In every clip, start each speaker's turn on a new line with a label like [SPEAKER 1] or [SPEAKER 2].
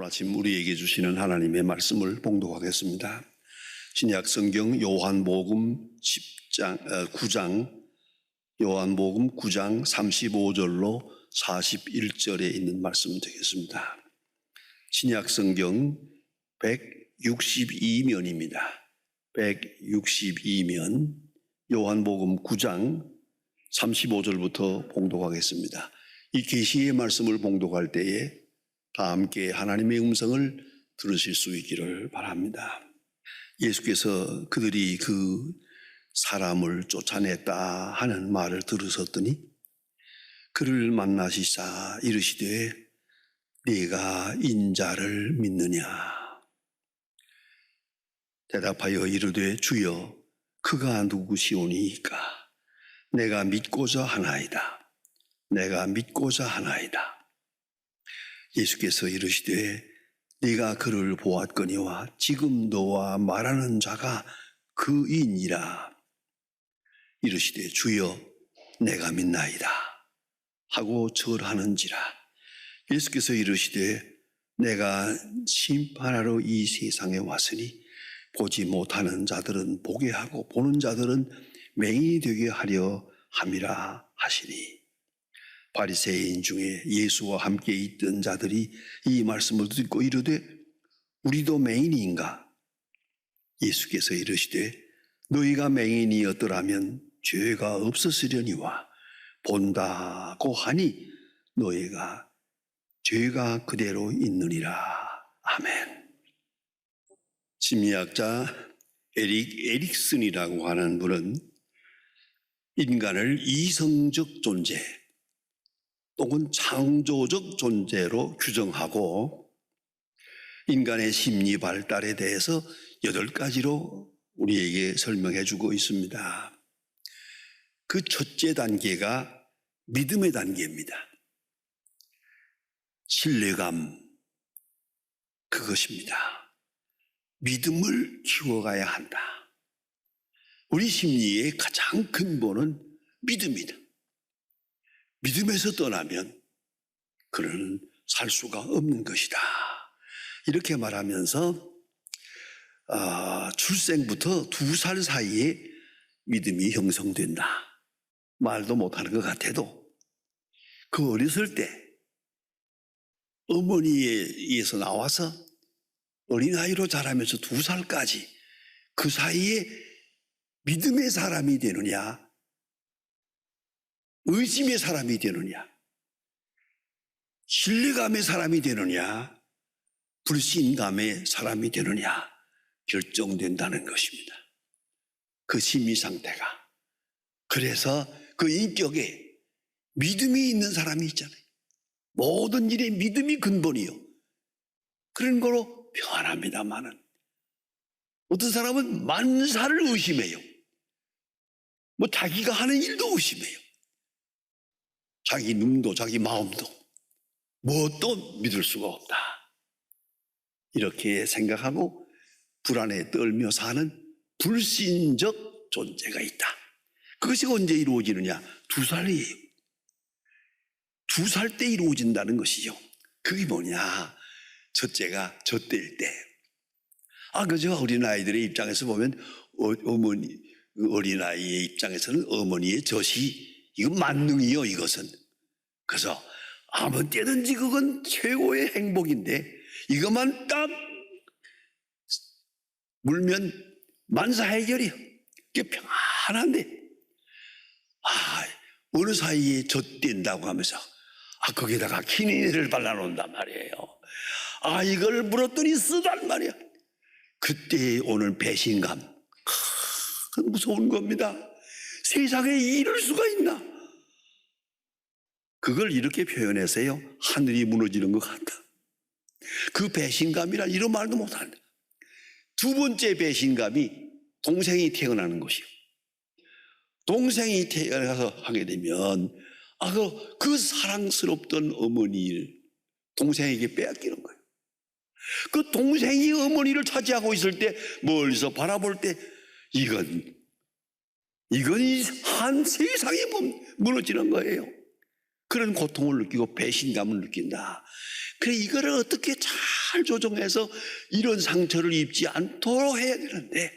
[SPEAKER 1] 오늘 아침 우리에게 주시는 하나님의 말씀을 봉독하겠습니다. 신약 성경 요한복음 9장 35절로 41절에 있는 말씀 되겠습니다. 신약 성경 162면입니다. 162면 요한복음 9장 35절부터 봉독하겠습니다. 이 계시의 말씀을 봉독할 때에 다 함께 하나님의 음성을 들으실 수 있기를 바랍니다. 예수께서 그들이 그 사람을 쫓아냈다 하는 말을 들으셨더니 그를 만나시사 이르시되 네가 인자를 믿느냐? 대답하여 이르되 주여 그가 누구시오니이까? 내가 믿고자 하나이다. 내가 믿고자 하나이다. 예수께서 이르시되 네가 그를 보았거니와 지금 너와 말하는 자가 그이니라. 이르시되 주여 내가 믿나이다 하고 절하는지라. 예수께서 이르시되 내가 심판하러 이 세상에 왔으니 보지 못하는 자들은 보게 하고 보는 자들은 맹인이 되게 하려 함이라 하시니. 바리새인 중에 예수와 함께 있던 자들이 이 말씀을 듣고 이르되 우리도 맹인인가? 예수께서 이르시되 너희가 맹인이었더라면 죄가 없었으려니와 본다고 하니 너희가 죄가 그대로 있느니라. 아멘. 심리학자 에릭슨이라고 하는 분은 인간을 이성적 존재 또는 창조적 존재로 규정하고 인간의 심리 발달에 대해서 8가지로 우리에게 설명해 주고 있습니다. 그 첫째 단계가 믿음의 단계입니다. 신뢰감, 그것입니다. 믿음을 키워가야 한다. 우리 심리의 가장 근본은 믿음이다. 믿음에서 떠나면 그는 살 수가 없는 것이다. 이렇게 말하면서 출생부터 2살 사이에 믿음이 형성된다. 말도 못하는 것 같아도 그 어렸을 때 어머니에서 나와서 어린아이로 자라면서 2살까지 그 사이에 믿음의 사람이 되느냐, 의심의 사람이 되느냐, 신뢰감의 사람이 되느냐, 불신감의 사람이 되느냐 결정된다는 것입니다. 그 심리 상태가. 그래서 그 인격에 믿음이 있는 사람이 있잖아요. 모든 일에 믿음이 근본이요. 그런 거로 평안합니다만은 어떤 사람은 만사를 의심해요. 자기가 하는 일도 의심해요. 자기 눈도 자기 마음도 무엇도 믿을 수가 없다. 이렇게 생각하고 불안에 떨며 사는 불신적 존재가 있다. 그것이 언제 이루어지느냐? 2살이에요. 2살 때 이루어진다는 것이죠. 그게 뭐냐? 첫째가 젖될 때. 그저 어린아이들의 입장에서 보면 어린아이의 입장에서는 어머니의 젖이 이건 만능이요, 이것은. 그래서 아무 때든지 그건 최고의 행복인데 이것만 딱 물면 만사 해결이요. 그게 평안한데 어느 사이에 젖댄다고 하면서 거기다가 키니를 발라놓는단 말이에요. 이걸 물었더니 쓰단 말이야. 그때 오는 배신감, 그건 무서운 겁니다. 세상에 이럴 수가 있나? 그걸 이렇게 표현해서요, 하늘이 무너지는 것 같다. 그 배신감이란 이런 말도 못한다. 2번째 배신감이 동생이 태어나는 것이요. 동생이 태어나서 하게 되면 그 사랑스럽던 어머니를 동생에게 빼앗기는 거예요. 그 동생이 어머니를 차지하고 있을 때 멀리서 바라볼 때 이건 한 세상이 무너지는 거예요. 그런 고통을 느끼고 배신감을 느낀다. 그래, 이거를 어떻게 잘 조정해서 이런 상처를 입지 않도록 해야 되는데,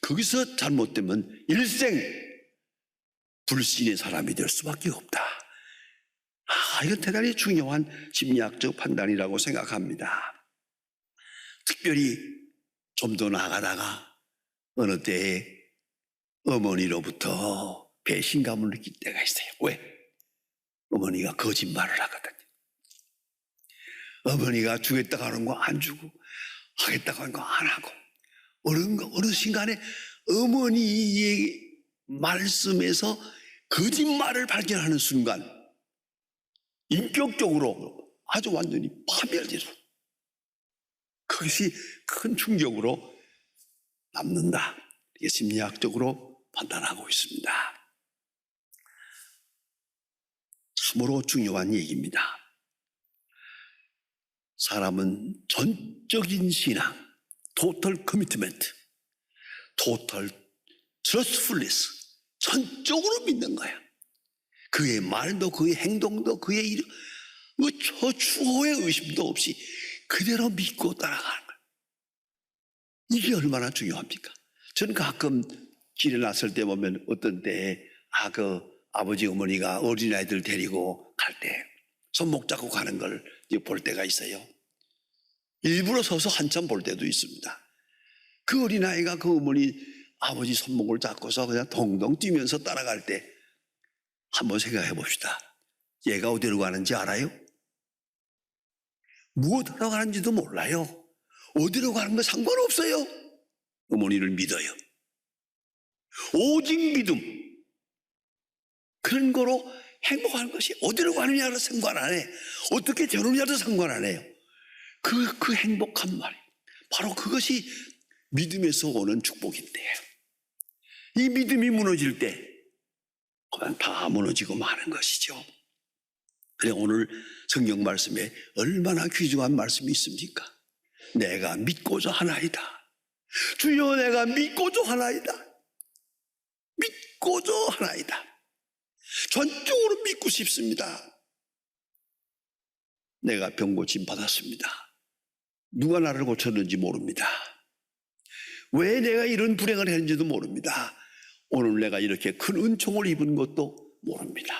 [SPEAKER 1] 거기서 잘못되면 일생 불신의 사람이 될 수밖에 없다. 이건 대단히 중요한 심리학적 판단이라고 생각합니다. 특별히 좀 더 나아가다가 어느 때에 어머니로부터 배신감을 느낄 때가 있어요. 왜? 어머니가 거짓말을 하거든요. 어머니가 주겠다고 하는 거 안 주고, 하겠다고 하는 거 안 하고, 어느 순간에 어머니의 말씀에서 거짓말을 발견하는 순간 인격적으로 아주 완전히 파멸되죠. 그것이 큰 충격으로 남는다. 이게 심리학적으로 판단하고 있습니다. 참으로 중요한 얘기입니다. 사람은 전적인 신앙, total commitment, total trustfulness, 전적으로 믿는 거야. 그의 말도 그의 행동도 그의 일, 저 추호의 의심도 없이 그대로 믿고 따라가는 거야. 이게 얼마나 중요합니까? 저는 가끔 길에 났을 때 보면 어떤 때에 아버지 어머니가 어린아이들 데리고 갈 때 손목 잡고 가는 걸 볼 때가 있어요. 일부러 서서 한참 볼 때도 있습니다. 그 어린아이가 그 어머니 아버지 손목을 잡고서 그냥 동동 뛰면서 따라갈 때 한번 생각해 봅시다. 얘가 어디로 가는지 알아요? 무엇하러 가는지도 몰라요. 어디로 가는 거 상관없어요. 어머니를 믿어요. 오직 믿음. 그런 거로 행복한 것이 어디로 가느냐로 상관 안 해. 어떻게 되느냐도 상관 안 해요. 그 행복한 말. 바로 그것이 믿음에서 오는 축복인데, 이 믿음이 무너질 때 그냥 다 무너지고 마는 것이죠. 그래, 오늘 성경 말씀에 얼마나 귀중한 말씀이 있습니까? 내가 믿고자 하나이다. 주여, 내가 믿고자 하나이다. 믿고자 하나이다. 전적으로 믿고 싶습니다. 내가 병 고침 받았습니다. 누가 나를 고쳤는지 모릅니다. 왜 내가 이런 불행을 했는지도 모릅니다. 오늘 내가 이렇게 큰 은총을 입은 것도 모릅니다.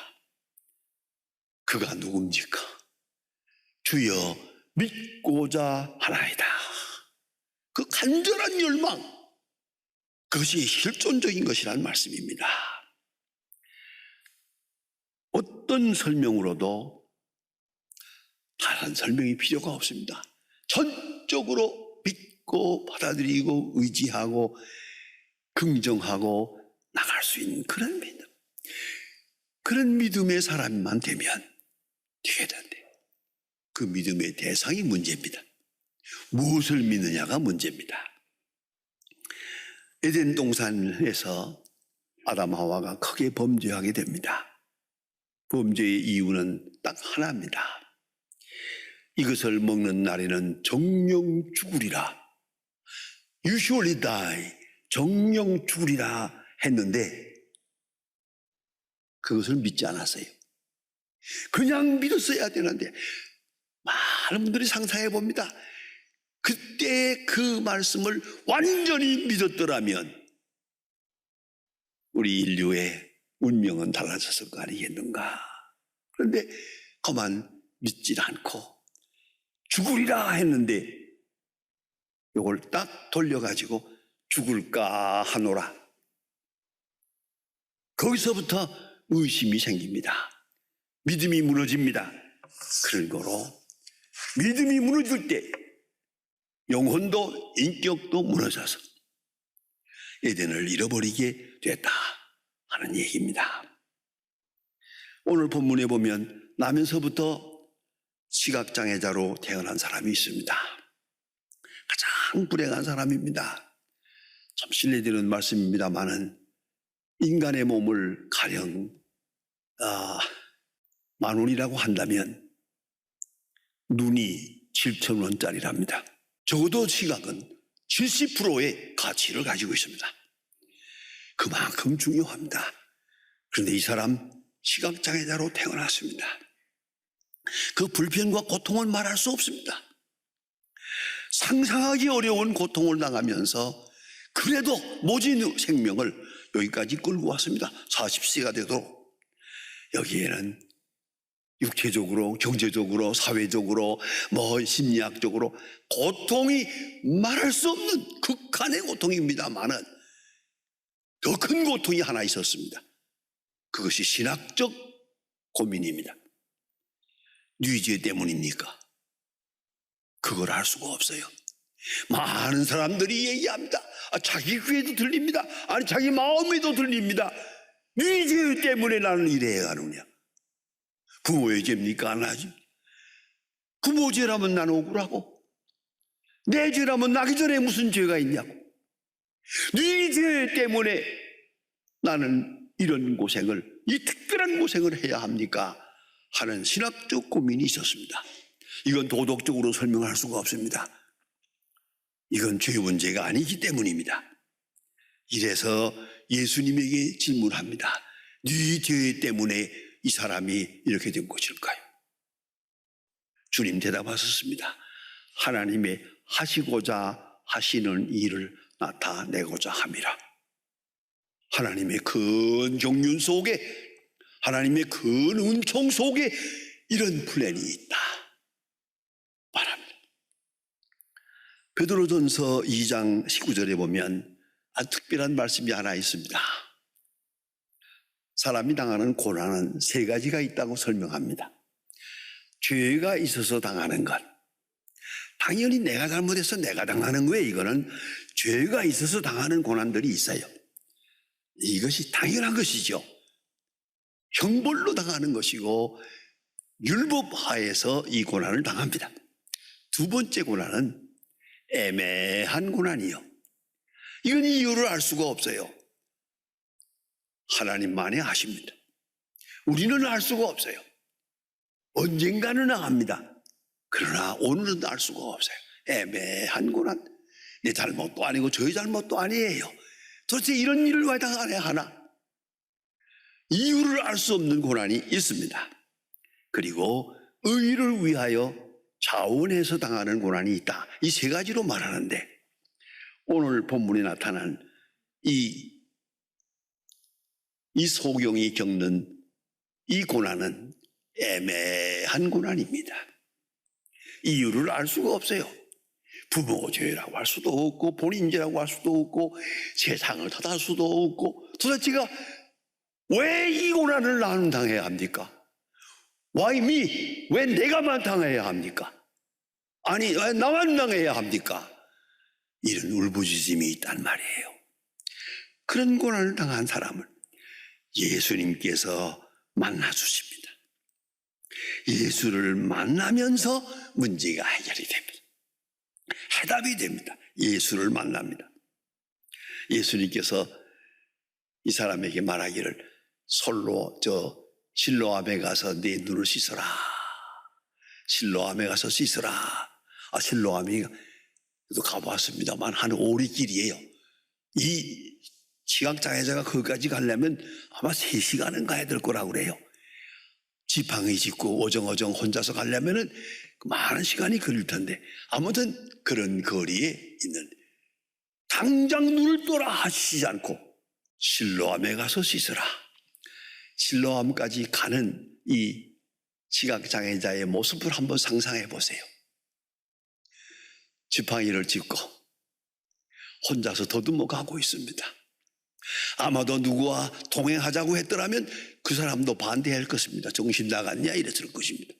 [SPEAKER 1] 그가 누굽니까? 주여, 믿고자 하나이다. 그 간절한 열망, 그것이 실존적인 것이란 말씀입니다. 어떤 설명으로도 다른 설명이 필요가 없습니다. 전적으로 믿고 받아들이고 의지하고 긍정하고 나갈 수 있는 그런 믿음, 그런 믿음의 사람만 되면 되게 된대요. 그 믿음의 대상이 문제입니다. 무엇을 믿느냐가 문제입니다. 에덴 동산에서 아담 하와가 크게 범죄하게 됩니다. 범죄의 이유는 딱 하나입니다. 이것을 먹는 날에는 정령 죽으리라. You surely die. 정령 죽으리라 했는데 그것을 믿지 않았어요. 그냥 믿었어야 되는데, 많은 분들이 상상해 봅니다. 그때 그 말씀을 완전히 믿었더라면 우리 인류의 운명은 달라졌을 거 아니겠는가. 그런데 그만 믿질 않고 죽으리라 했는데 이걸 딱 돌려가지고 죽을까 하노라. 거기서부터 의심이 생깁니다. 믿음이 무너집니다. 그런 거로 믿음이 무너질 때 영혼도 인격도 무너져서 에덴을 잃어버리게 됐다 하는 얘기입니다. 오늘 본문에 보면 나면서부터 시각장애자로 태어난 사람이 있습니다. 가장 불행한 사람입니다. 참 신뢰되는 말씀입니다만은 인간의 몸을 가령 10,000원이라고 한다면 눈이 7,000원짜리랍니다. 적어도 시각은 70%의 가치를 가지고 있습니다. 그만큼 중요합니다. 그런데 이 사람 시각장애자로 태어났습니다. 그 불편과 고통을 말할 수 없습니다. 상상하기 어려운 고통을 당하면서 그래도 모진 생명을 여기까지 끌고 왔습니다. 40세가 되도록. 여기에는 육체적으로, 경제적으로, 사회적으로, 심리학적으로 고통이 말할 수 없는 극한의 고통입니다만은 더 큰 고통이 하나 있었습니다. 그것이 신학적 고민입니다. 뉘죄 때문입니까? 그걸 알 수가 없어요. 많은 사람들이 얘기합니다. 자기 귀에도 들립니다. 아니 자기 마음에도 들립니다. 뉘죄 때문에 나는 이래야 하느냐. 부모의 죄입니까? 안 하지. 부모 죄라면 나는 억울하고 내 죄라면 나기 전에 무슨 죄가 있냐고. 네 죄 때문에 나는 이런 고생을, 이 특별한 고생을 해야 합니까? 하는 신학적 고민이 있었습니다. 이건 도덕적으로 설명할 수가 없습니다. 이건 죄 문제가 아니기 때문입니다. 이래서 예수님에게 질문합니다. 네 죄 때문에 이 사람이 이렇게 된 것일까요? 주님 대답하셨습니다. 하나님의 하시고자 하시는 일을 나타내고자 함이라. 하나님의 큰 경륜 속에, 하나님의 큰 은총 속에 이런 플랜이 있다 말합니다. 베드로전서 2장 19절에 보면 아주 특별한 말씀이 하나 있습니다. 사람이 당하는 고난은 세 가지가 있다고 설명합니다. 죄가 있어서 당하는 것. 당연히 내가 잘못해서 내가 당하는 거예요. 이거는 죄가 있어서 당하는 고난들이 있어요. 이것이 당연한 것이죠. 형벌로 당하는 것이고 율법하에서 이 고난을 당합니다. 두 번째 고난은 애매한 고난이요. 이건 이유를 알 수가 없어요. 하나님만이 아십니다. 우리는 알 수가 없어요. 언젠가는 압니다. 그러나 오늘은 알 수가 없어요. 애매한 고난. 내 잘못도 아니고 저의 잘못도 아니에요. 도대체 이런 일을 왜 당해야 하나? 이유를 알 수 없는 고난이 있습니다. 그리고 의를 위하여 자원해서 당하는 고난이 있다. 이 세 가지로 말하는데 오늘 본문에 나타난 이 소경이 겪는 이 고난은 애매한 고난입니다. 이유를 알 수가 없어요. 부모 죄라고 할 수도 없고 본인 죄라고 할 수도 없고 세상을 탓할 수도 없고 도대체가 왜 이 고난을 나는 당해야 합니까? Why me? 왜 내가만 당해야 합니까? 아니 왜 나만 당해야 합니까? 이런 울부짖음이 있단 말이에요. 그런 고난을 당한 사람을 예수님께서 만나주십니다. 예수를 만나면서 문제가 해결이 됩니다. 해답이 됩니다. 예수를 만납니다. 예수님께서 이 사람에게 말하기를 솔로 실로암에 가서 네 눈을 씻어라. 실로암에 가서 씻어라. 실로암이 또 가보았습니다만 한 오리길이에요. 이 시각장애자가 거기까지 가려면 아마 3시간은 가야 될 거라고 그래요. 지팡이 짚고 어정어정 혼자서 가려면은 많은 시간이 걸릴 텐데 아무튼 그런 거리에 있는 당장 눈을 떠라 하시지 않고 실로암에 가서 씻으라. 실로암까지 가는 이 시각장애자의 모습을 한번 상상해 보세요. 지팡이를 짚고 혼자서 더듬어 가고 있습니다. 아마도 누구와 동행하자고 했더라면 그 사람도 반대할 것입니다. 정신 나갔냐 이랬을 것입니다.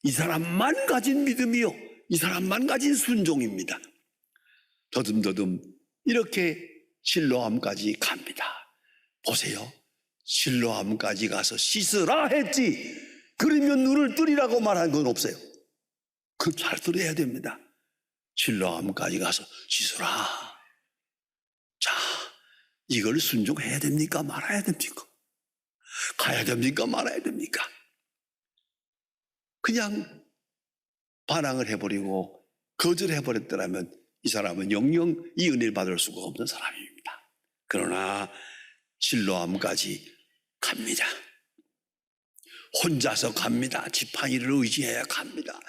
[SPEAKER 1] 이 사람만 가진 믿음이요, 이 사람만 가진 순종입니다. 더듬더듬 이렇게 실로암까지 갑니다. 보세요. 실로암까지 가서 씻으라 했지 그러면 눈을 뜨리라고 말한 건 없어요. 그걸 잘 들어야 됩니다. 실로암까지 가서 씻으라. 자, 이걸 순종해야 됩니까? 말아야 됩니까? 가야 됩니까? 말아야 됩니까? 그냥 반항을 해버리고 거절해버렸더라면 이 사람은 영영 이 은혜를 받을 수가 없는 사람입니다. 그러나 실로암까지 갑니다. 혼자서 갑니다. 지팡이를 의지해야 갑니다.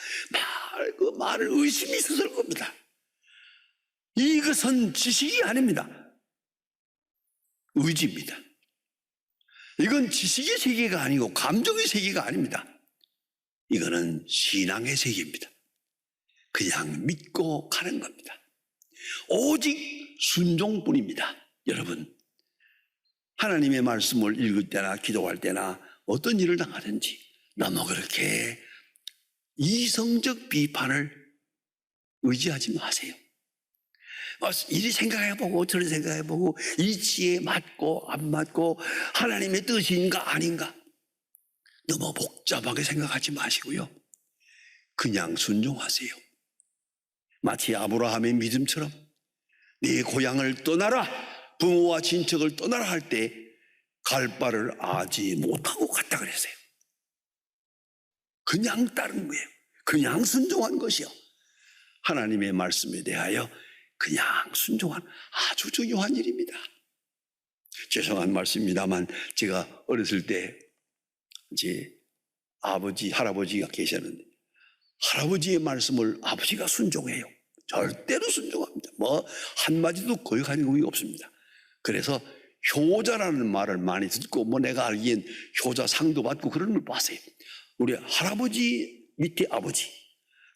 [SPEAKER 1] 그 말을 의심이 있어서 그럴 겁니다. 이것은 지식이 아닙니다. 의지입니다. 이건 지식의 세계가 아니고 감정의 세계가 아닙니다. 이거는 신앙의 세계입니다. 그냥 믿고 가는 겁니다. 오직 순종뿐입니다. 여러분, 하나님의 말씀을 읽을 때나 기도할 때나 어떤 일을 당하든지 너무 그렇게 이성적 비판을 의지하지 마세요. 이리 생각해보고 저리 생각해보고 이치에 맞고 안 맞고 하나님의 뜻인가 아닌가 너무 복잡하게 생각하지 마시고요. 그냥 순종하세요. 마치 아브라함의 믿음처럼 네 고향을 떠나라, 부모와 친척을 떠나라 할 때 갈 바를 아지 못하고 갔다 그랬어요. 그냥 따른 거예요. 그냥 순종한 것이요. 하나님의 말씀에 대하여 그냥 순종한 아주 중요한 일입니다. 죄송한 말씀입니다만 제가 어렸을 때 제 아버지, 할아버지가 계셨는데 할아버지의 말씀을 아버지가 순종해요. 절대로 순종합니다. 뭐 한마디도 거역하는 것이 없습니다. 그래서 효자라는 말을 많이 듣고 뭐 내가 알기엔 효자 상도 받고 그런 걸 봤어요. 우리 할아버지 밑에 아버지,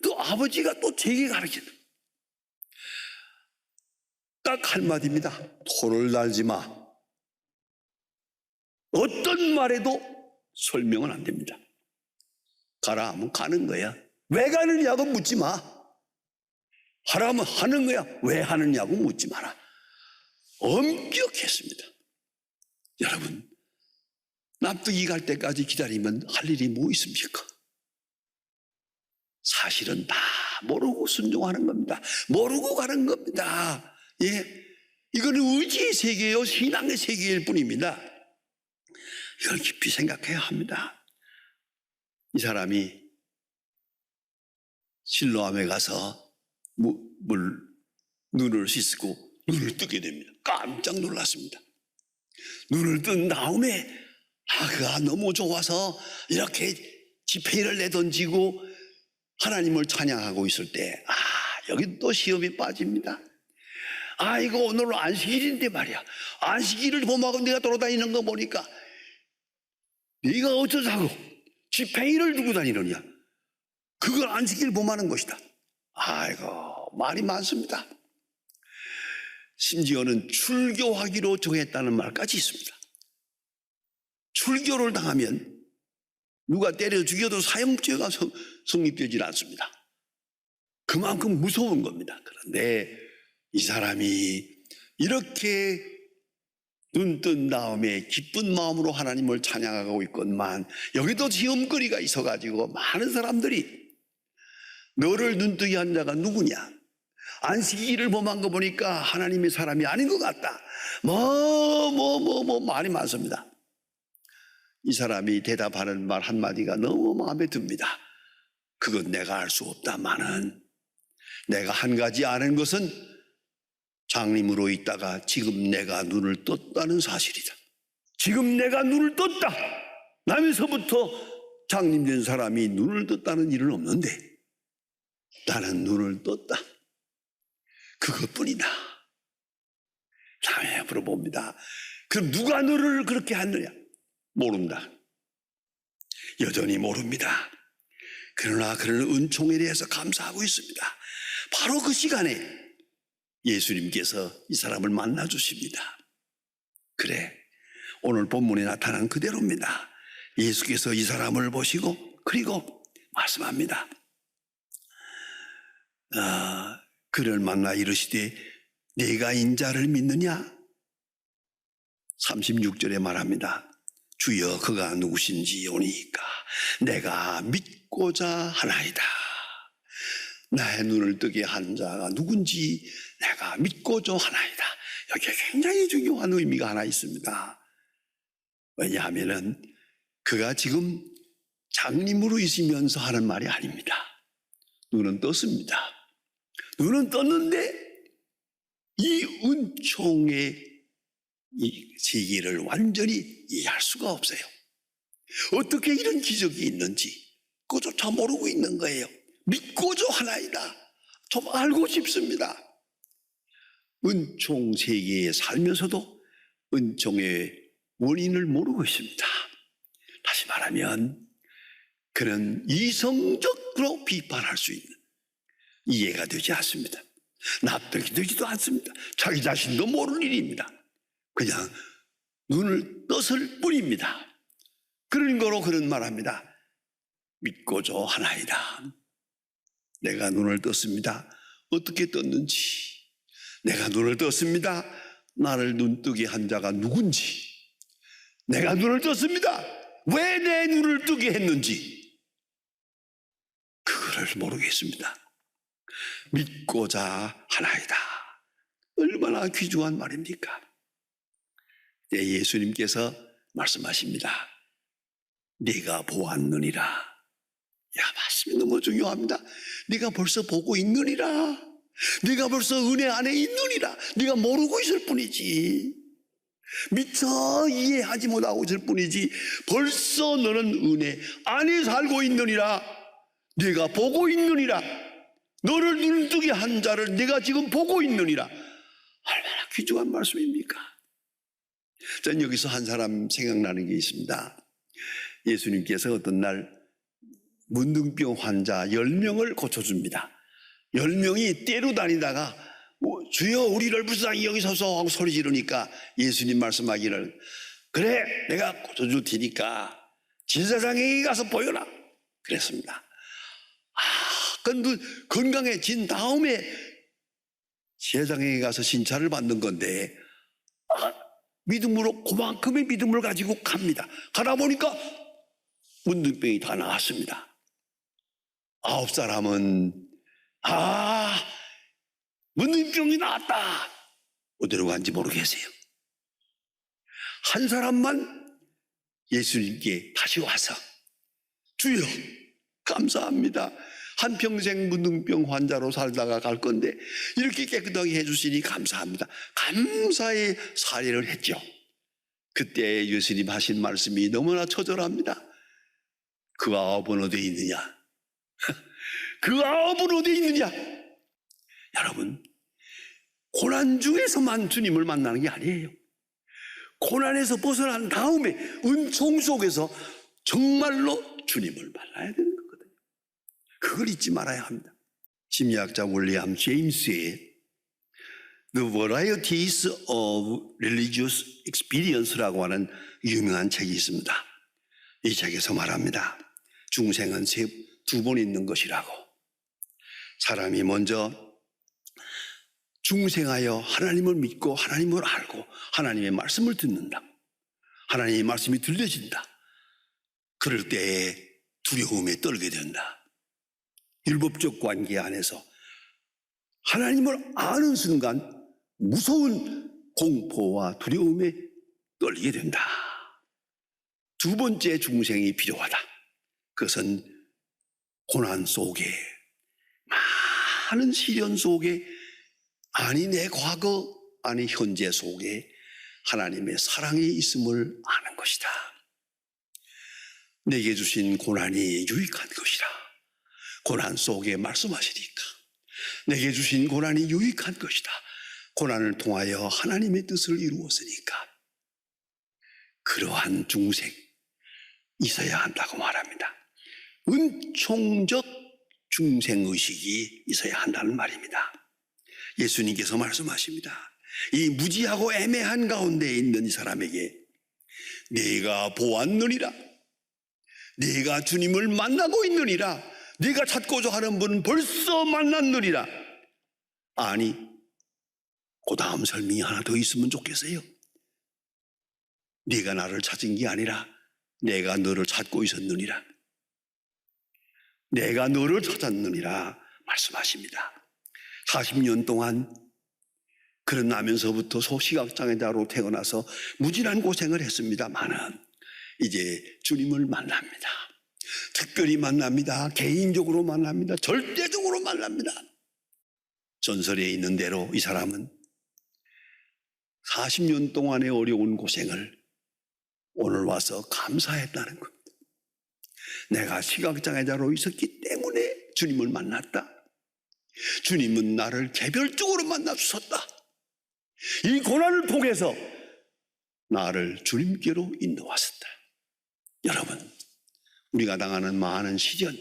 [SPEAKER 1] 또 아버지가 또 제게 가르치는 딱 한마디입니다. 토를 달지 마. 어떤 말에도 설명은 안 됩니다. 가라 하면 가는 거야. 왜 가느냐고 묻지 마. 하라면 하는 거야. 왜 하느냐고 묻지 마라. 엄격했습니다. 여러분, 납득이 갈 때까지 기다리면 할 일이 뭐 있습니까? 사실은 다 모르고 순종하는 겁니다. 모르고 가는 겁니다. 예, 이거는 의지의 세계요, 신앙의 세계일 뿐입니다. 이걸 깊이 생각해야 합니다. 이 사람이 실로암에 가서 눈을 씻고 눈을 뜨게 됩니다. 깜짝 놀랐습니다. 눈을 뜬 다음에 그가 너무 좋아서 이렇게 지팡이를 내던지고 하나님을 찬양하고 있을 때 여기 또 시험에 빠집니다. 이거 오늘 안식일인데 말이야. 안식일을 범하고 내가 돌아다니는 거 보니까 네가 어쩌자고 지팡이를 두고 다니느냐. 그걸 안식일 범하는 것이다. 아이고, 말이 많습니다. 심지어는 출교하기로 정했다는 말까지 있습니다. 출교를 당하면 누가 때려 죽여도 사형죄가 성립되질 않습니다. 그만큼 무서운 겁니다. 그런데 이 사람이 이렇게 눈 뜬 다음에 기쁜 마음으로 하나님을 찬양하고 있건만 여기도 시험거리가 있어가지고 많은 사람들이 너를 눈뜨게 한 자가 누구냐? 안식일을 범한 거 보니까 하나님의 사람이 아닌 것 같다. 말이 많습니다. 이 사람이 대답하는 말 한마디가 너무 마음에 듭니다. 그건 내가 알 수 없다마는 내가 한 가지 아는 것은 장님으로 있다가 지금 내가 눈을 떴다는 사실이다. 지금 내가 눈을 떴다. 나면서부터 장님 된 사람이 눈을 떴다는 일은 없는데 나는 눈을 떴다. 그것뿐이다. 다음에 물어봅니다. 그럼 누가 너를 그렇게 하느냐? 모른다. 여전히 모릅니다. 그러나 그런 은총에 대해서 감사하고 있습니다. 바로 그 시간에 예수님께서 이 사람을 만나주십니다. 그래, 오늘 본문에 나타난 그대로입니다. 예수께서 이 사람을 보시고 그리고 말씀합니다. 그를 만나 이르시되 네가 인자를 믿느냐? 36절에 말합니다. 주여 그가 누구신지 오니까 내가 믿고자 하나이다. 나의 눈을 뜨게 한 자가 누군지 내가 믿고자 하나이다. 여기에 굉장히 중요한 의미가 하나 있습니다. 왜냐하면 그가 지금 장님으로 있으면서 하는 말이 아닙니다. 눈은 떴습니다. 눈은 떴는데 이 은총의 이 세계를 완전히 이해할 수가 없어요. 어떻게 이런 기적이 있는지 그조차 모르고 있는 거예요. 믿고도 하나이다. 좀 알고 싶습니다. 은총 세계에 살면서도 은총의 원인을 모르고 있습니다. 다시 말하면 그는 이성적으로 비판할 수 있는, 이해가 되지 않습니다. 납득이 되지도 않습니다. 자기 자신도 모를 일입니다. 그냥 눈을 떴을 뿐입니다. 그런 거로 그런 말합니다. 믿고도 하나이다. 내가 눈을 떴습니다. 어떻게 떴는지, 내가 눈을 떴습니다. 나를 눈뜨게 한 자가 누군지, 내가 눈을 떴습니다. 왜 내 눈을 뜨게 했는지 그거를 모르겠습니다. 믿고자 하나이다. 얼마나 귀중한 말입니까? 네, 예수님께서 말씀하십니다. 네가 보았느니라. 야, 말씀이 너무 중요합니다. 네가 벌써 보고 있느니라. 네가 벌써 은혜 안에 있느니라. 네가 모르고 있을 뿐이지, 미처 이해하지 못하고 있을 뿐이지, 벌써 너는 은혜 안에 살고 있느니라. 네가 보고 있느니라. 너를 눈뜨게 한 자를 네가 지금 보고 있느니라. 얼마나 귀중한 말씀입니까? 전 여기서 한 사람 생각나는 게 있습니다. 예수님께서 어떤 날 문둥병 환자 10명을 고쳐줍니다. 10명이 떼로 다니다가 주여 우리를 불쌍히 여기소서 하고 소리 지르니까 예수님 말씀하기를, 그래 내가 고쳐줄 테니까 제사장에게 가서 보여라 그랬습니다. 근데 건강해진 다음에 제사장에게 가서 신차를 받는 건데 믿음으로, 그만큼의 믿음을 가지고 갑니다. 가다 보니까 문둥병이 다 나았습니다. 9사람은 문둥병이 나았다. 어디로 간지 모르겠어요. 한 사람만 예수님께 다시 와서 주여 감사합니다. 한평생 문둥병 환자로 살다가 갈 건데 이렇게 깨끗하게 해주시니 감사합니다. 감사의 사례를 했죠. 그때 예수님 하신 말씀이 너무나 처절합니다. 그 9은 어디에 있느냐? 그 9은 어디에 있느냐? 여러분, 고난 중에서만 주님을 만나는 게 아니에요. 고난에서 벗어난 다음에 은총 속에서 정말로 주님을 만나야 되는 거거든요. 그걸 잊지 말아야 합니다. 심리학자 윌리엄 제임스의 The Varieties of Religious Experience라고 하는 유명한 책이 있습니다. 이 책에서 말합니다. 중생은 두 번 있는 것이라고. 사람이 먼저 중생하여 하나님을 믿고 하나님을 알고 하나님의 말씀을 듣는다. 하나님의 말씀이 들려진다. 그럴 때에 두려움에 떨게 된다. 율법적 관계 안에서 하나님을 아는 순간 무서운 공포와 두려움에 떨리게 된다. 두 번째 중생이 필요하다. 그것은 고난 속에, 많은 시련 속에, 아니 내 과거, 아니 현재 속에 하나님의 사랑이 있음을 아는 것이다. 내게 주신 고난이 유익한 것이라. 고난 속에 말씀하시니까 내게 주신 고난이 유익한 것이다. 고난을 통하여 하나님의 뜻을 이루었으니까 그러한 중생 있어야 한다고 말합니다. 은총적 중생의식이 있어야 한다는 말입니다. 예수님께서 말씀하십니다. 이 무지하고 애매한 가운데 있는 이 사람에게 네가 보았느니라, 네가 주님을 만나고 있느니라, 네가 찾고자 하는 분은 벌써 만났느니라. 아니, 그 다음 설명이 하나 더 있으면 좋겠어요. 네가 나를 찾은 게 아니라 내가 너를 찾고 있었느니라. 내가 너를 찾았느니라 말씀하십니다. 40년 동안 그런 나면서부터 소시각장애자로 태어나서 무진한 고생을 했습니다만은 이제 주님을 만납니다. 특별히 만납니다. 개인적으로 만납니다. 절대적으로 만납니다. 전설에 있는 대로 이 사람은 40년 동안의 어려운 고생을 오늘 와서 감사했다는 겁니다. 내가 시각장애자로 있었기 때문에 주님을 만났다. 주님은 나를 개별적으로 만나 주셨다. 이 고난을 통해서 나를 주님께로 인도하셨다. 여러분, 우리가 당하는 많은 시련,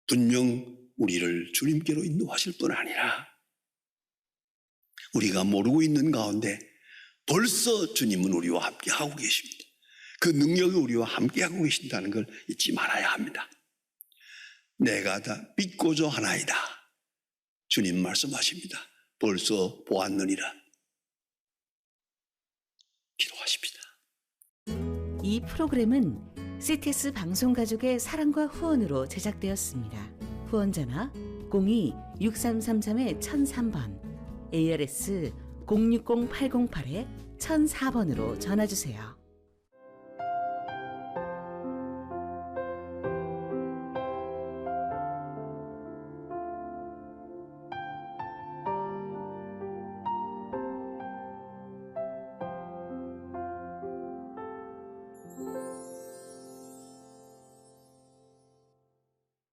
[SPEAKER 1] 분명 우리를 주님께로 인도하실 뿐 아니라 우리가 모르고 있는 가운데 벌써 주님은 우리와 함께하고 계십니다. 그 능력이 우리와 함께하고 계신다는 걸 잊지 말아야 합니다. 내가 다 믿고자 하나이다. 주님 말씀하십니다. 벌써 보았느니라. 기도하십니다.
[SPEAKER 2] 이 프로그램은 CTS 방송가족의 사랑과 후원으로 제작되었습니다. 후원전화 02-6333-1003번, ARS 060-808-1004번으로 전화주세요.